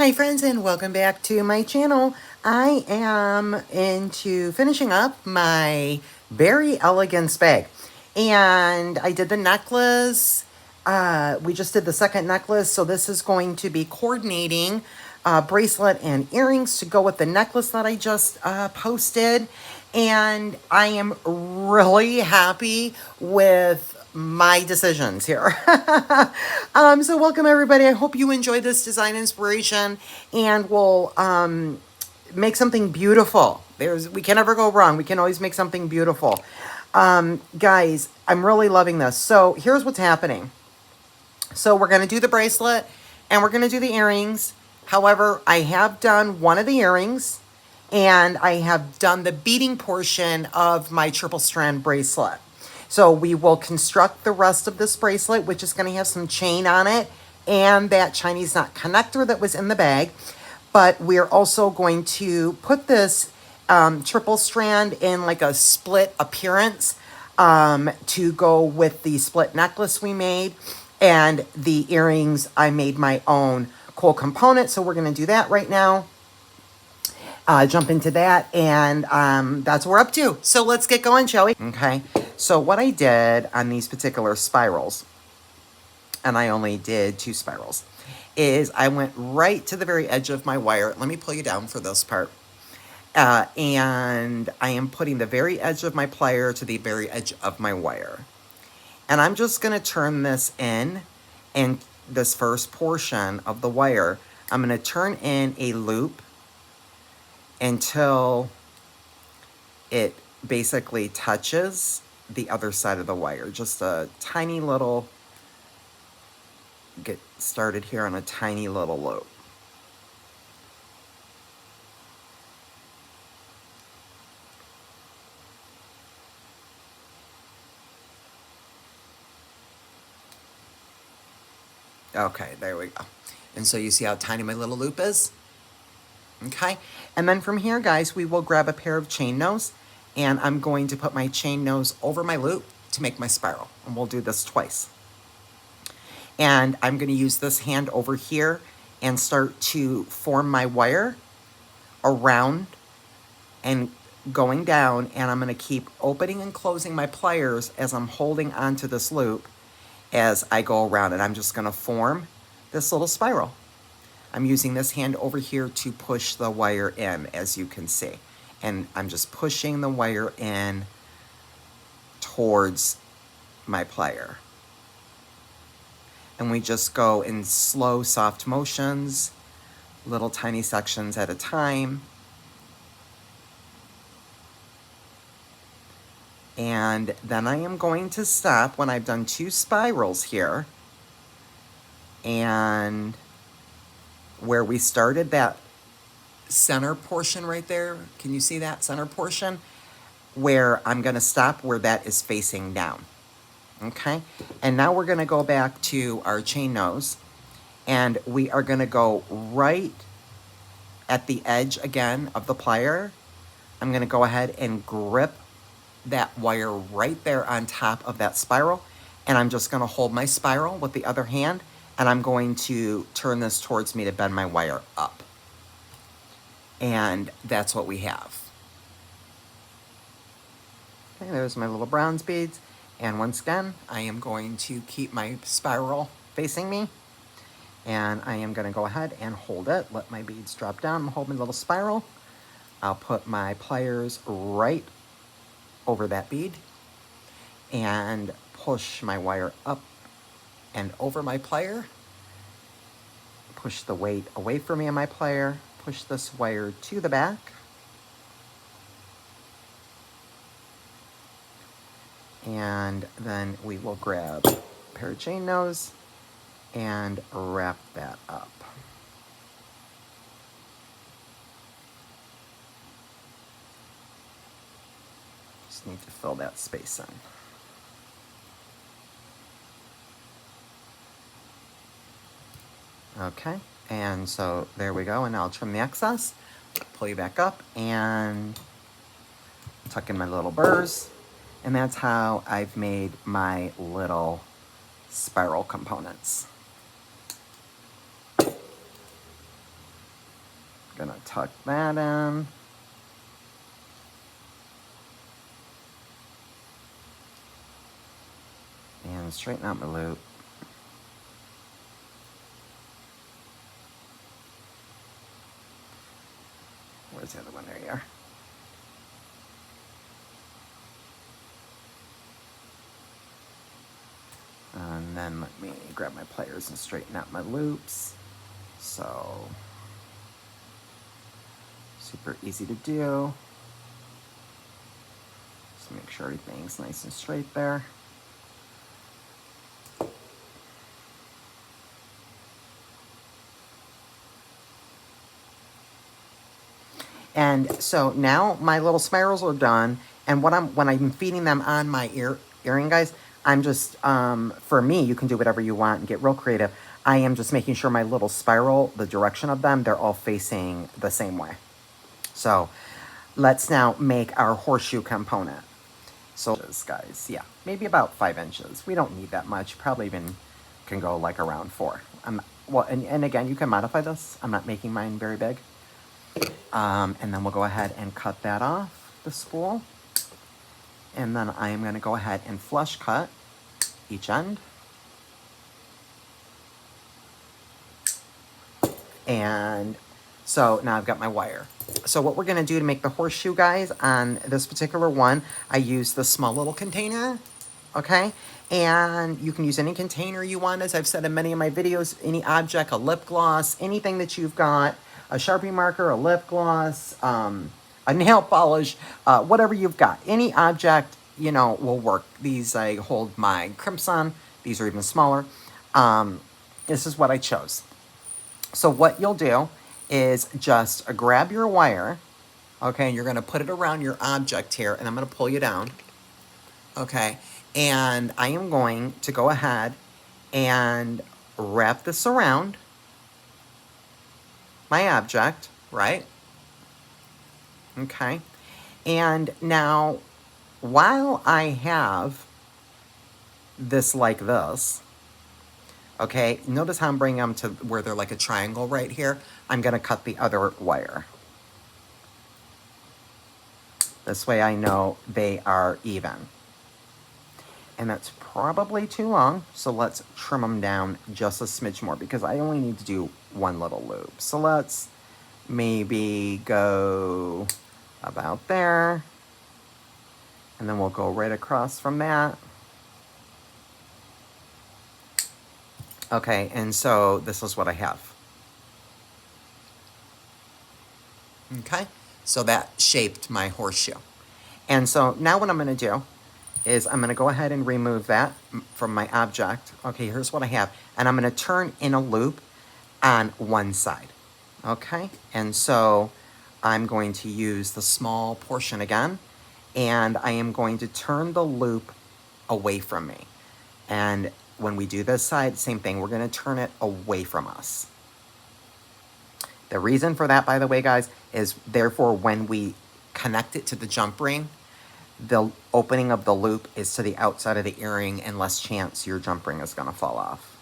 Hi friends, and welcome back to my channel. I am into finishing up my Berry Elegance bag, and I did the necklace. We just did the second necklace, so this is going to be coordinating bracelet and earrings to go with the necklace that I just posted. And I am really happy with my decisions here. So welcome everybody. I hope you enjoy this design inspiration and will make something beautiful. We can never go wrong. We can always make something beautiful. Guys, I'm really loving this. So here's what's happening. So we're going to do the bracelet and we're going to do the earrings. However, I have done one of the earrings and I have done the beading portion of my triple strand bracelet. So we will construct the rest of this bracelet, which is going to have some chain on it and that Chinese knot connector that was in the bag. But we're also going to put this triple strand in like a split appearance to go with the split necklace we made. And the earrings, I made my own cool component. So we're going to do that right now. Jump into that, and that's what we're up to. So let's get going, shall we? Okay, so what I did on these particular spirals, and I only did 2 spirals, is I went right to the very edge of my wire. Let me pull you down for this part. And I am putting the very edge of my plier to the very edge of my wire. And I'm just going to turn this in, and this first portion of the wire, I'm going to turn in a loop until it basically touches the other side of the wire. Just a tiny little, get started here on a tiny little loop. Okay, there we go. And so you see how tiny my little loop is? Okay, and then from here, guys, we will grab a pair of chain nose, and I'm going to put my chain nose over my loop to make my spiral, and we'll do this twice. And I'm going to use this hand over here and start to form my wire around and going down, and I'm going to keep opening and closing my pliers as I'm holding onto this loop as I go around, and I'm just going to form this little spiral. I'm using this hand over here to push the wire in, as you can see. And I'm just pushing the wire in towards my plier. And we just go in slow, soft motions, little tiny sections at a time. And then I am going to stop when I've done 2 spirals here. And where we started, that center portion right there, can you see that center portion? Where I'm going to stop where that is facing down. Okay, and now we're going to go back to our chain nose, and we are going to go right at the edge again of the plier. I'm going to go ahead and grip that wire right there on top of that spiral, and I'm just going to hold my spiral with the other hand, and I'm going to turn this towards me to bend my wire up. And that's what we have. Okay, there's my little bronze beads. And once again, I am going to keep my spiral facing me. And I am going to go ahead and hold it. Let my beads drop down. Hold my little spiral. I'll put my pliers right over that bead. And push my wire up and over my plier. Push the weight away from me on my plier. Push this wire to the back. And then we will grab a pair of chain nose and wrap that up. Just need to fill that space in. Okay, and so there we go, and I'll trim the excess, pull you back up, and tuck in my little burrs, and that's how I've made my little spiral components. Gonna tuck that in. And straighten out my loop. Where's the other one? There you are. And then let me grab my pliers and straighten out my loops. So, super easy to do. Just make sure everything's nice and straight there. And so now my little spirals are done. And when I'm feeding them on my earring, guys, I'm just, for me, you can do whatever you want and get real creative. I am just making sure my little spiral, the direction of them, they're all facing the same way. So let's now make our horseshoe component. So guys, yeah, maybe about 5 inches. We don't need that much. Probably even can go like around 4. Well, and again, you can modify this. I'm not making mine very big. And then we'll go ahead and cut that off, the spool. And then I am going to go ahead and flush cut each end. And so now I've got my wire. So what we're going to do to make the horseshoe, guys, on this particular one, I use the small little container, okay? And you can use any container you want, as I've said in many of my videos, any object, a lip gloss, anything that you've got, a Sharpie marker, a lip gloss, a nail polish, whatever you've got. Any object, you know, will work. These I hold my crimps on. These are even smaller. This is what I chose. So what you'll do is just grab your wire, okay, and you're going to put it around your object here, and I'm going to pull you down, okay, and I am going to go ahead and wrap this around my object, right, okay, and now while I have this like this, okay, notice how I'm bringing them to where they're like a triangle right here. I'm going to cut the other wire. This way I know they are even. And that's probably too long, so let's trim them down just a smidge more because I only need to do one little loop. So let's maybe go about there. And then we'll go right across from that. Okay, and so this is what I have. Okay, so that shaped my horseshoe. And so now what I'm going to do is I'm going to go ahead and remove that from my object. Okay, here's what I have. And I'm going to turn in a loop on one side. Okay, and so I'm going to use the small portion again. And I am going to turn the loop away from me. And when we do this side, same thing. We're going to turn it away from us. The reason for that, by the way, guys, is therefore when we connect it to the jump ring, the opening of the loop is to the outside of the earring and less chance your jump ring is going to fall off.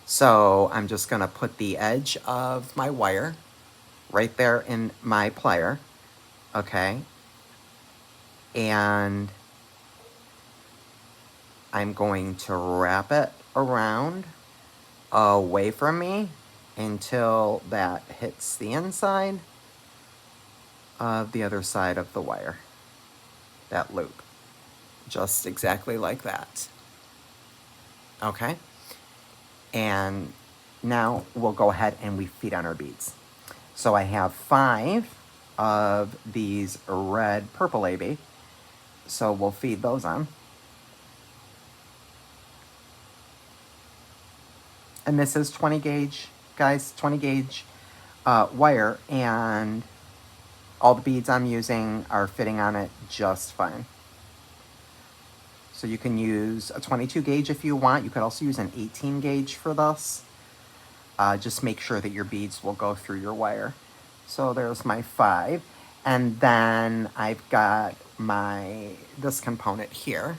So I'm just going to put the edge of my wire right there in my plier, okay? And I'm going to wrap it around away from me until that hits the inside of the other side of the wire. That loop. Just exactly like that. Okay? And now we'll go ahead and we feed on our beads. So I have 5 of these red purple AB. So we'll feed those on. And this is 20 gauge, guys, 20 gauge wire, and all the beads I'm using are fitting on it just fine. So you can use a 22 gauge if you want. You could also use an 18 gauge for this. Just make sure that your beads will go through your wire. So there's my 5. And then I've got this component here.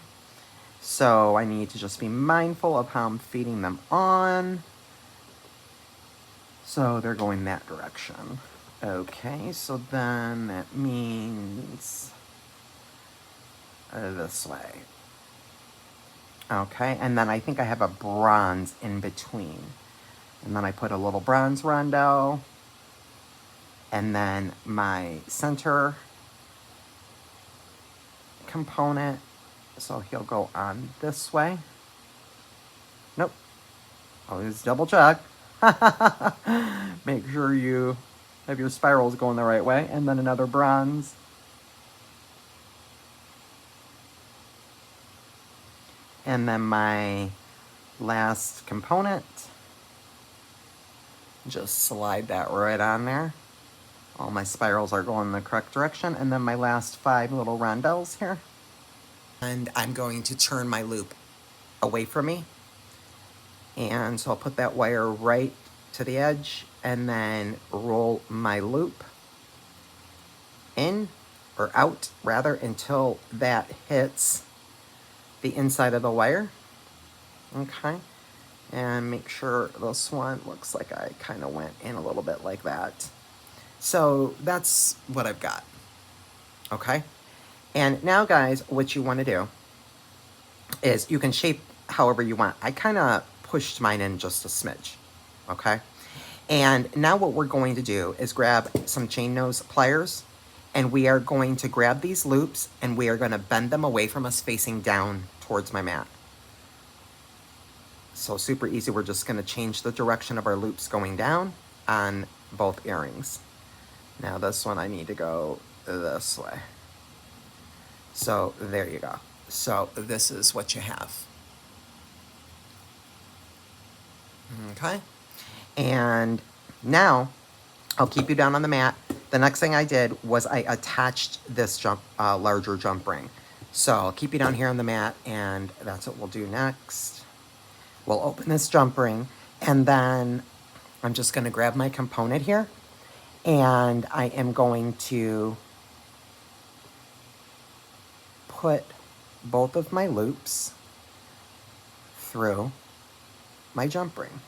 So I need to just be mindful of how I'm feeding them on. So they're going that direction. Okay, so then that means this way. Okay, and then I think I have a bronze in between. And then I put a little bronze rondo. And then my center component. So he'll go on this way. Nope. Always double check. Make sure you have your spirals going the right way. And then another bronze. And then my last component. Just slide that right on there. All my spirals are going in the correct direction. And then my last 5 little rondelles here. And I'm going to turn my loop away from me. And so I'll put that wire right to the edge and then roll my loop in, or out rather, until that hits the inside of the wire. Okay. And make sure this one looks like I kind of went in a little bit like that. So that's what I've got. Okay. And now, guys, what you want to do is you can shape however you want. I kind of pushed mine in just a smidge. Okay. And now what we're going to do is grab some chain nose pliers, and we are going to grab these loops and we are going to bend them away from us facing down towards my mat. So super easy. We're just going to change the direction of our loops going down on both earrings. Now this one I need to go this way. So there you go. So this is what you have. Okay. And now I'll keep you down on the mat. The next thing I did was I attached this larger jump ring. So I'll keep you down here on the mat, and that's what we'll do next. We'll open this jump ring, and then I'm just going to grab my component here, and I am going to put both of my loops through my jump ring.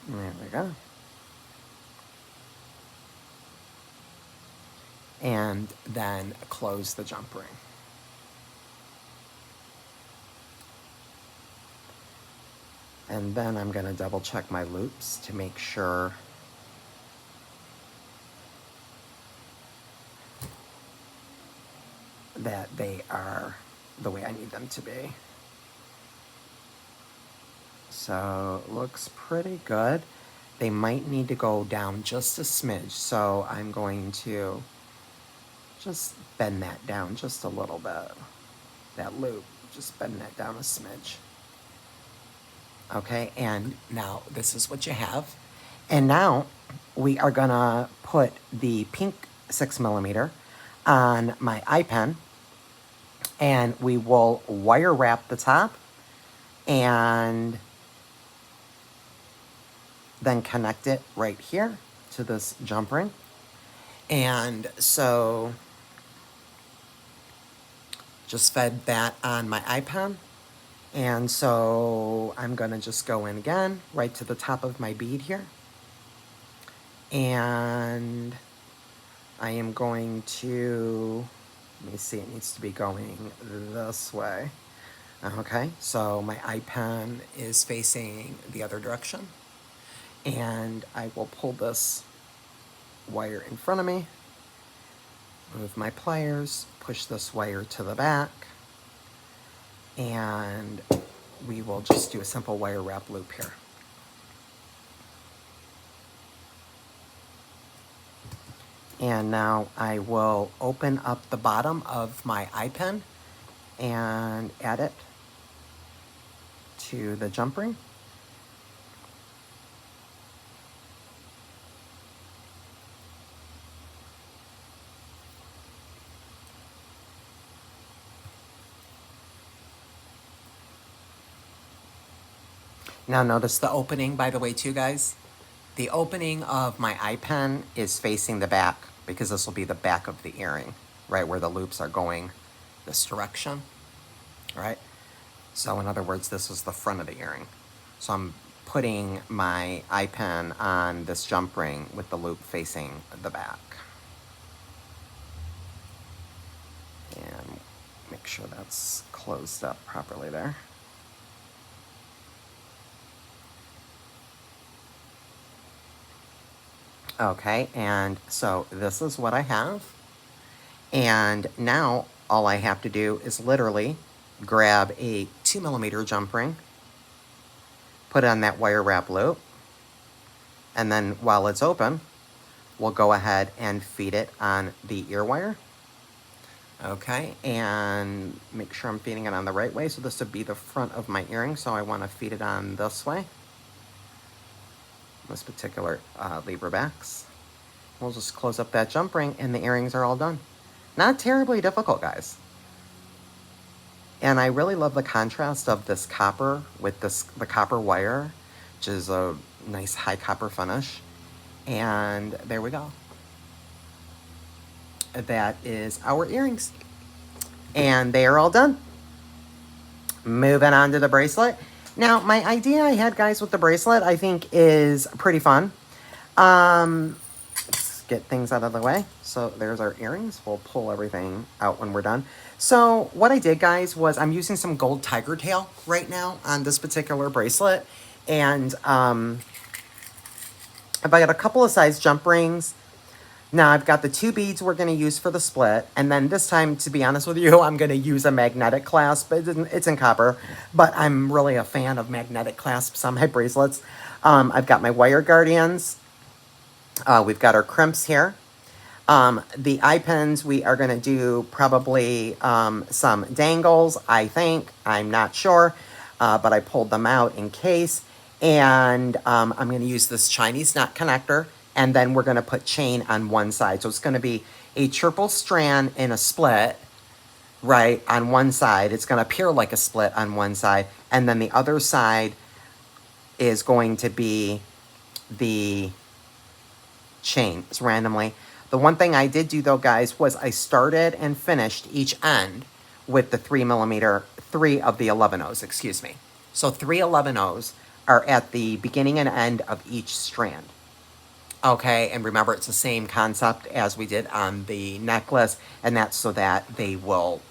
There we go. And then close the jump ring. And then I'm going to double check my loops to make sure that they are the way I need them to be. So looks pretty good. They might need to go down just a smidge, so I'm going to just bend that down just a little bit. That loop, just bend that down a smidge. Okay, and now this is what you have. And now we are gonna put the pink 6mm on my eye pen, and we will wire wrap the top and then connect it right here to this jump ring. And so just fed that on my eye pen. And so I'm gonna just go in again, right to the top of my bead here. And I am going to, let me see, it needs to be going this way. Okay, so my eye pen is facing the other direction. And I will pull this wire in front of me, move my pliers, push this wire to the back, and we will just do a simple wire wrap loop here. And now I will open up the bottom of my eye pen and add it to the jump ring. Now notice the opening, by the way, too, guys. The opening of my eye pen is facing the back because this will be the back of the earring, right where the loops are going this direction. right? So in other words, this is the front of the earring. So I'm putting my eye pin on this jump ring with the loop facing the back. And make sure that's closed up properly there. Okay, and so this is what I have. And now all I have to do is literally grab a 2mm jump ring, put it on that wire wrap loop, and then while it's open, we'll go ahead and feed it on the ear wire. Okay, and make sure I'm feeding it on the right way. So this would be the front of my earring, so I want to feed it on this way. This particular lever backs. We'll just close up that jump ring and the earrings are all done. Not terribly difficult, guys. And I really love the contrast of this copper with the copper wire, which is a nice high copper finish. And there we go. That is our earrings. And they are all done. Moving on to the bracelet. Now, my idea I had, guys, with the bracelet, I think is pretty fun. Let's get things out of the way. So there's our earrings. We'll pull everything out when we're done. So what I did, guys, was I'm using some gold tiger tail right now on this particular bracelet. And I got a couple of size jump rings. Now I've got the 2 beads we're going to use for the split. And then this time, to be honest with you, I'm going to use a magnetic clasp. It's in copper, but I'm really a fan of magnetic clasps on my bracelets. I've got my wire guardians. We've got our crimps here. The eye pins, we are going to do probably some dangles, I think. I'm not sure, but I pulled them out in case. And I'm going to use this Chinese knot connector. And then we're going to put chain on one side. So it's going to be a triple strand in a split, right, on one side. It's going to appear like a split on one side. And then the other side is going to be the chain randomly. The one thing I did do, though, guys, was I started and finished each end with the 3mm, 3 of the 11-O's, excuse me. So 3 11-O's are at the beginning and end of each strand. Okay, and remember, it's the same concept as we did on the necklace, and that's so that they will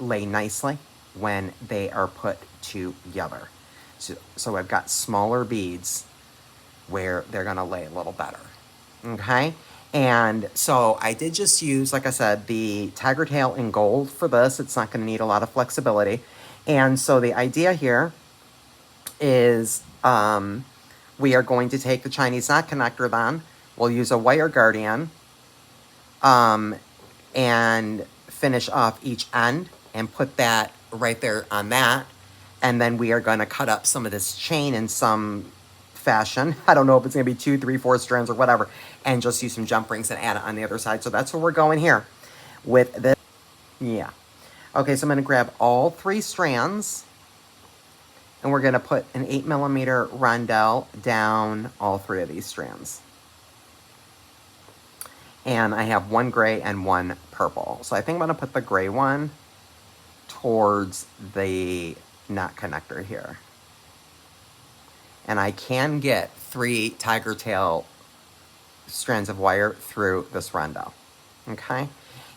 lay nicely when they are put together. So I've got smaller beads where they're going to lay a little better. Okay, and so I did just use, like I said, the tiger tail in gold for this. It's not going to need a lot of flexibility. And so the idea here is we are going to take the Chinese knot connector then. We'll use a wire guardian and finish off each end and put that right there on that. And then we are going to cut up some of this chain in some fashion. I don't know if it's going to be 2, 3, 4 strands or whatever. And just use some jump rings and add it on the other side. So that's where we're going here with this. Yeah. Okay, so I'm going to grab all 3 strands. And we're going to put an 8mm rondelle down all 3 of these strands. And I have 1 gray and 1 purple. So I think I'm going to put the gray one towards the knot connector here. And I can get 3 tiger tail strands of wire through this rondelle. Okay?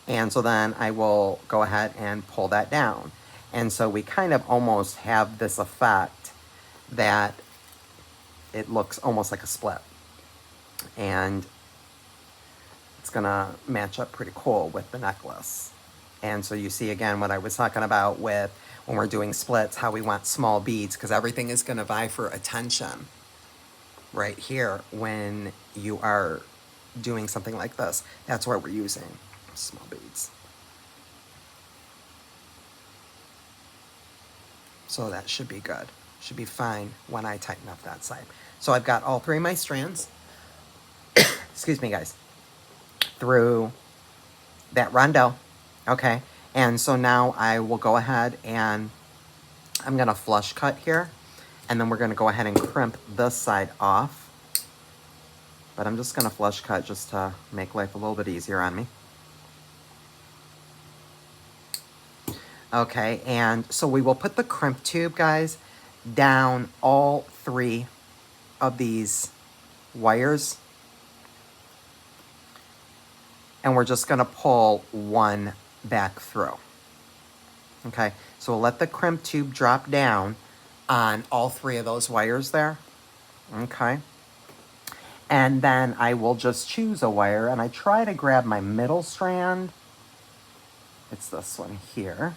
And so then I will go ahead and pull that down. And so we kind of almost have this effect that it looks almost like a split. And it's going to match up pretty cool with the necklace. And so you see again what I was talking about with when we're doing splits, how we want small beads, because everything is going to vie for attention right here when you are doing something like this. That's why we're using small beads. So that should be good. Should be fine when I tighten up that side. So I've got all 3 of my strands, excuse me, guys, through that rondelle. Okay, and so now I will go ahead and I'm going to flush cut here. And then we're going to go ahead and crimp this side off. But I'm just going to flush cut just to make life a little bit easier on me. Okay, and so we will put the crimp tube, guys, down all 3 of these wires. And we're just going to pull 1 back through. Okay, so we'll let the crimp tube drop down on all 3 of those wires there. Okay. And then I will just choose a wire, and I try to grab my middle strand. It's this one here.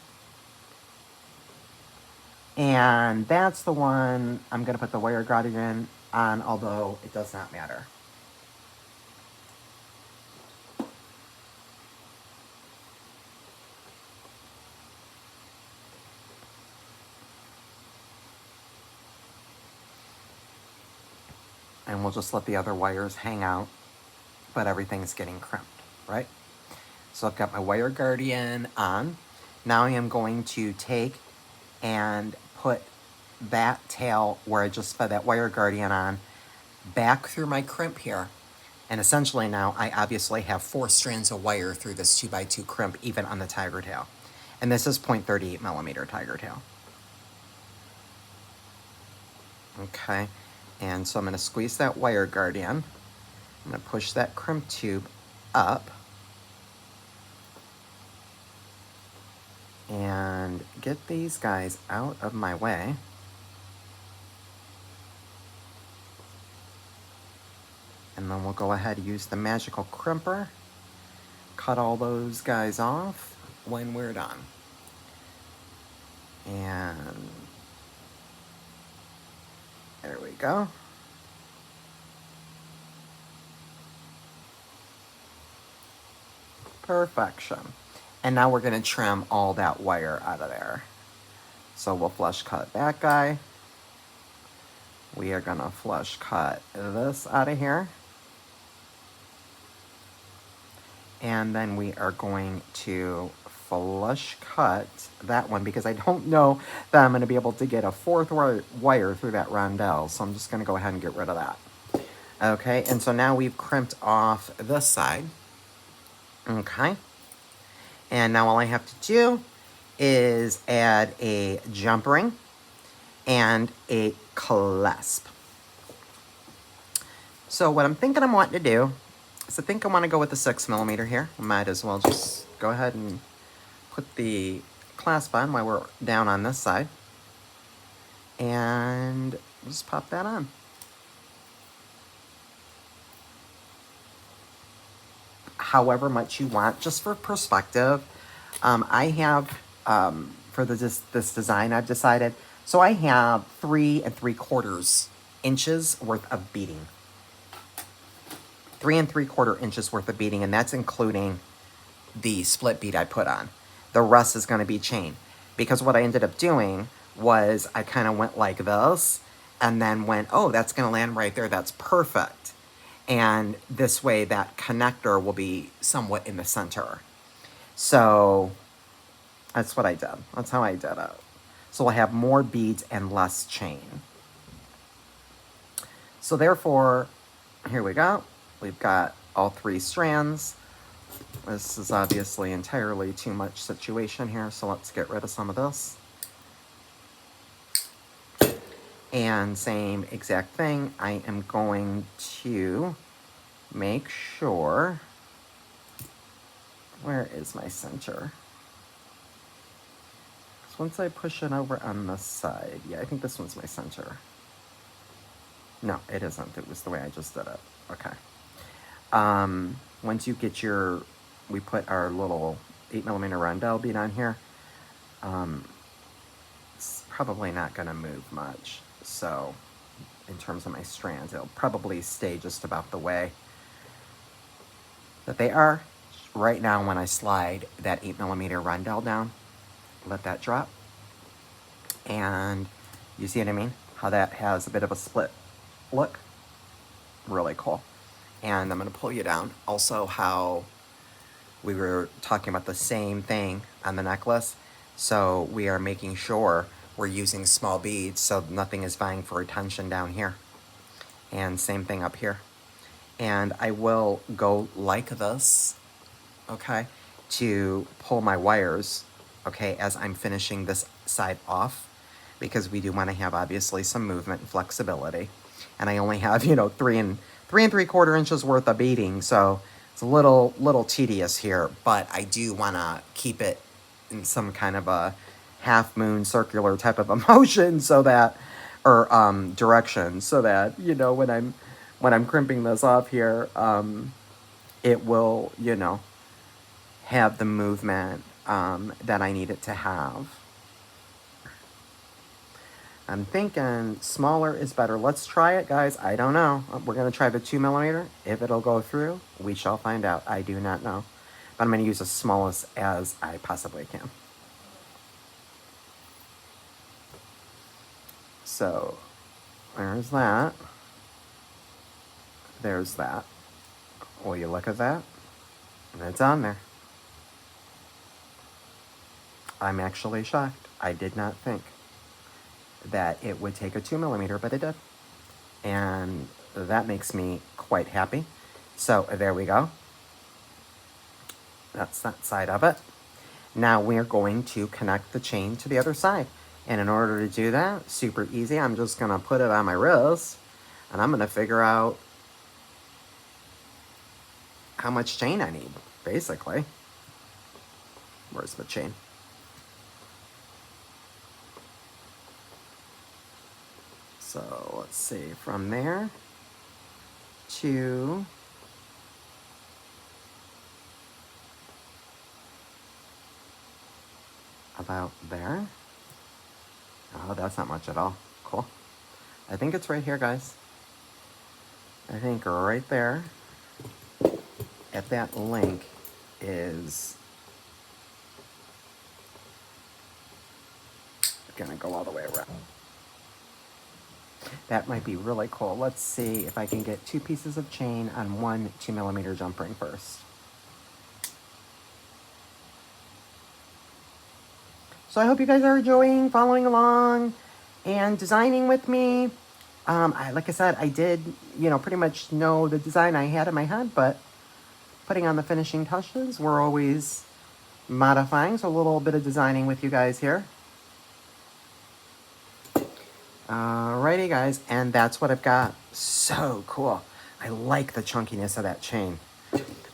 And that's the one I'm going to put the wire guardian on, although it does not matter. And we'll just let the other wires hang out, but everything's getting crimped, right? So I've got my wire guardian on. Now I am going to take and put that tail where I just put that wire guardian on back through my crimp here. And essentially now I obviously have 4 strands of wire through this 2x2 crimp, even on the tiger tail. And this is 0.38 millimeter tiger tail. Okay, and so I'm going to squeeze that wire guardian. I'm going to push that crimp tube up and get these guys out of my way. And then we'll go ahead and use the magical crimper, cut all those guys off when we're done. And there we go. Perfection. And now we're going to trim all that wire out of there. So we'll flush cut that guy. We are going to flush cut this out of here. And then we are going to flush cut that one because I don't know that I'm going to be able to get a 4th wire through that rondelle. So I'm just going to go ahead and get rid of that. Okay, and so now we've crimped off this side. Okay. And now all I have to do is add a jump ring and a clasp. So what I'm thinking I'm wanting to do is I think I want to go with the 6 millimeter here. I might as well just go ahead and put the clasp on while we're down on this side. And just pop that on. However much you want, just for perspective. I have, for this design, I've decided, so I have 3 3/4 inches worth of beading. 3 3/4 inches worth of beading, and that's including the split bead I put on. The rest is going to be chain. Because what I ended up doing was I kind of went like this, and then went, oh, that's going to land right there. That's perfect. And this way that connector will be somewhat in the center. So that's what I did. That's how I did it. So we'll have more beads and less chain. So therefore, here we go. We've got all 3 strands. This is obviously entirely too much situation here, so let's get rid of some of this. And same exact thing, I am going to make sure, where is my center? So once I push it over on this side, yeah, I think this one's my center. No, it isn't. It was the way I just did it. Okay. Once you get your, we put our little 8 millimeter rondelle bead on here. It's probably not going to move much. So in terms of my strands, it'll probably stay just about the way that they are. Right now, when I slide that 8 millimeter rondelle down, let that drop. And you see what I mean? How that has a bit of a split look. Really cool. And I'm going to pull you down. Also, how we were talking about the same thing on the necklace. So we are making sure we're using small beads so nothing is vying for attention down here. And same thing up here. And I will go like this, okay, to pull my wires okay, as I'm finishing this side off, because we do want to have obviously some movement and flexibility. And I only have, you know, 3 3/4 inches worth of beading, so it's a little tedious here, but I do want to keep it in some kind of a half moon circular type of a motion, so that, or direction, so that, you know, when I'm crimping this off here, it will, you know, have the movement that I need it to have. I'm thinking smaller is better. Let's try it, guys. I don't know. We're going to try the 2mm. If it'll go through, we shall find out. I do not know. But I'm going to use the smallest as I possibly can. So, there's that. There's that. Will you look at that? And it's on there. I'm actually shocked. I did not think that it would take a 2mm, but it did. And that makes me quite happy. So there we go. That's that side of it. Now we're going to connect the chain to the other side. And in order to do that, super easy, I'm just going to put it on my wrist. And I'm going to figure out how much chain I need, basically. Where's the chain? So let's see, from there to about there. Oh, that's not much at all. Cool. I think it's right here, guys. I think right there at that link is gonna go all the way around. That might be really cool. Let's see if I can get 2 pieces of chain on 1 2mm jump ring first. So I hope you guys are enjoying following along and designing with me. Like I said, I did, you know, pretty much know the design I had in my head, but putting on the finishing touches, we're always modifying, so a little bit of designing with you guys here. Alrighty, guys, and that's what I've got. So cool. I like the chunkiness of that chain.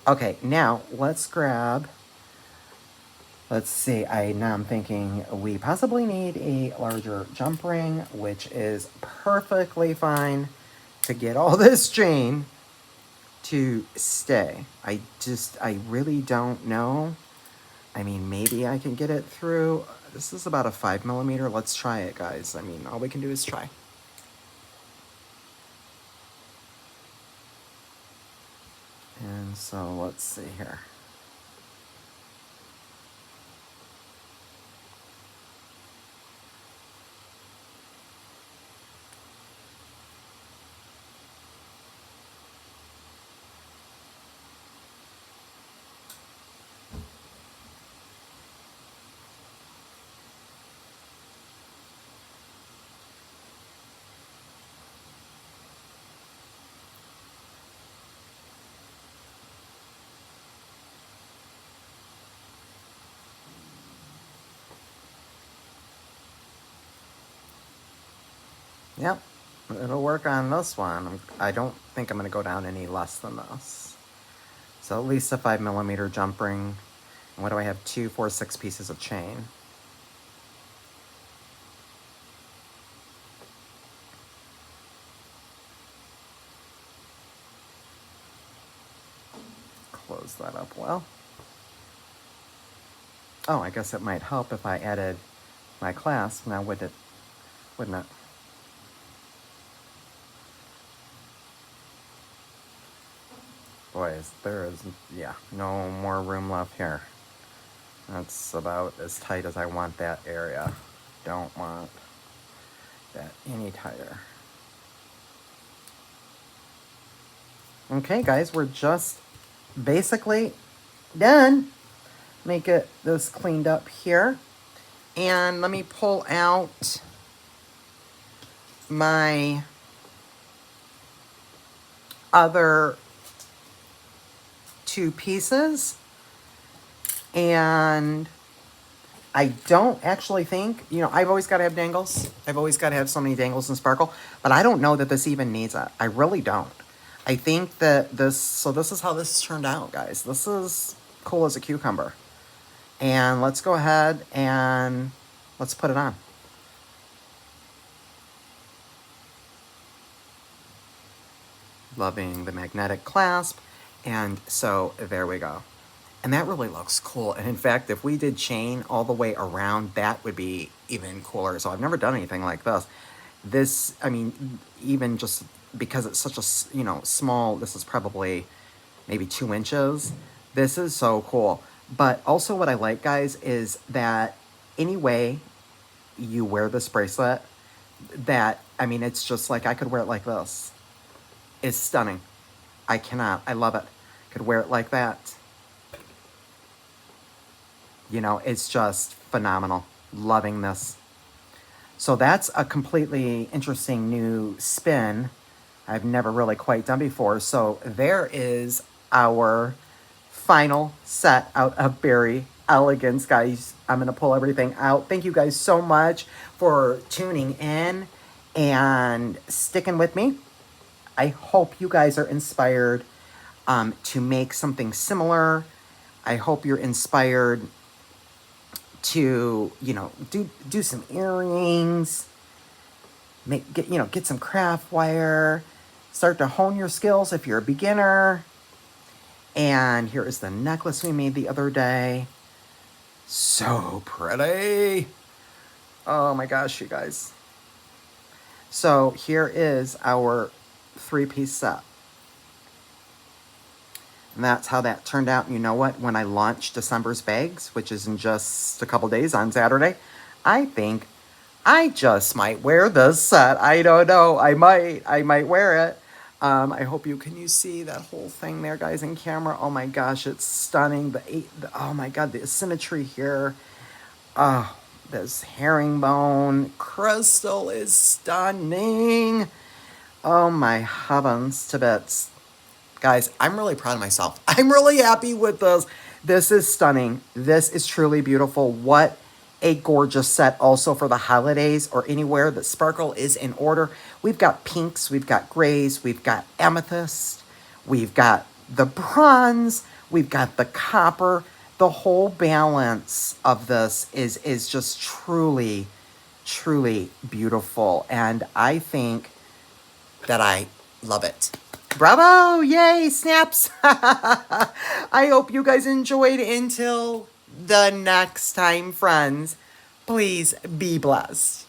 Okay, now let's grab, let's see, now I'm thinking we possibly need a larger jump ring, which is perfectly fine to get all this chain to stay. I really don't know. I mean, maybe I can get it through. This is about a 5mm. Let's try it, guys. I mean, all we can do is try. And so let's see here. Yep, it'll work on this one. I don't think I'm going to go down any less than this. So at least a 5mm jump ring. And what do I have? 2, 4, 6 pieces of chain. Close that up well. Oh, I guess it might help if I added my clasp. Now wouldn't it? Boys, there is, yeah, no more room left here. That's about as tight as I want that area. Don't want that any tighter. Okay, guys, we're just basically done. Make it this cleaned up here. And let me pull out my other 2 pieces. And I don't actually think, you know, I've always got to have dangles. I've always got to have so many dangles and sparkle, but I don't know that this even needs it. I really don't. I think that this, so this is how this turned out, guys. This is cool as a cucumber. And let's go ahead and let's put it on. Loving the magnetic clasp. And so there we go. And that really looks cool. And in fact, if we did chain all the way around, that would be even cooler. So I've never done anything like this. This, I mean, even just because it's such a, you know, small, this is probably maybe 2 inches. This is so cool. But also what I like, guys, is that any way you wear this bracelet, that, I mean, it's just like I could wear it like this. It's stunning. I cannot. I love it. Could wear it like that. You know, it's just phenomenal. Loving this. So that's a completely interesting new spin I've never really quite done before. So there is our final set out of Berry Elegance, guys. I'm going to pull everything out. Thank you guys so much for tuning in and sticking with me. I hope you guys are inspired to make something similar. I hope you're inspired to, you know, do some earrings, get some craft wire, start to hone your skills if you're a beginner. And here is the necklace we made the other day. So pretty. Oh my gosh, you guys. So here is our 3-piece set. And that's how that turned out. And you know what? When I launch December's bags, which is in just a couple days on Saturday, I think I just might wear this set. I don't know. I might wear it. I hope you see that whole thing there, guys, in camera. Oh my gosh, it's stunning. Oh my God, the symmetry here. Oh, this herringbone crystal is stunning. Oh my heavens to bits. Guys, I'm really proud of myself. I'm really happy with this. This is stunning. This is truly beautiful. What a gorgeous set also for the holidays or anywhere that sparkle is in order. We've got pinks, we've got grays, we've got amethyst, we've got the bronze, we've got the copper. The whole balance of this is just truly, truly beautiful. And I think that I love it. Bravo! Yay! Snaps! I hope you guys enjoyed. Until the next time, friends, please be blessed.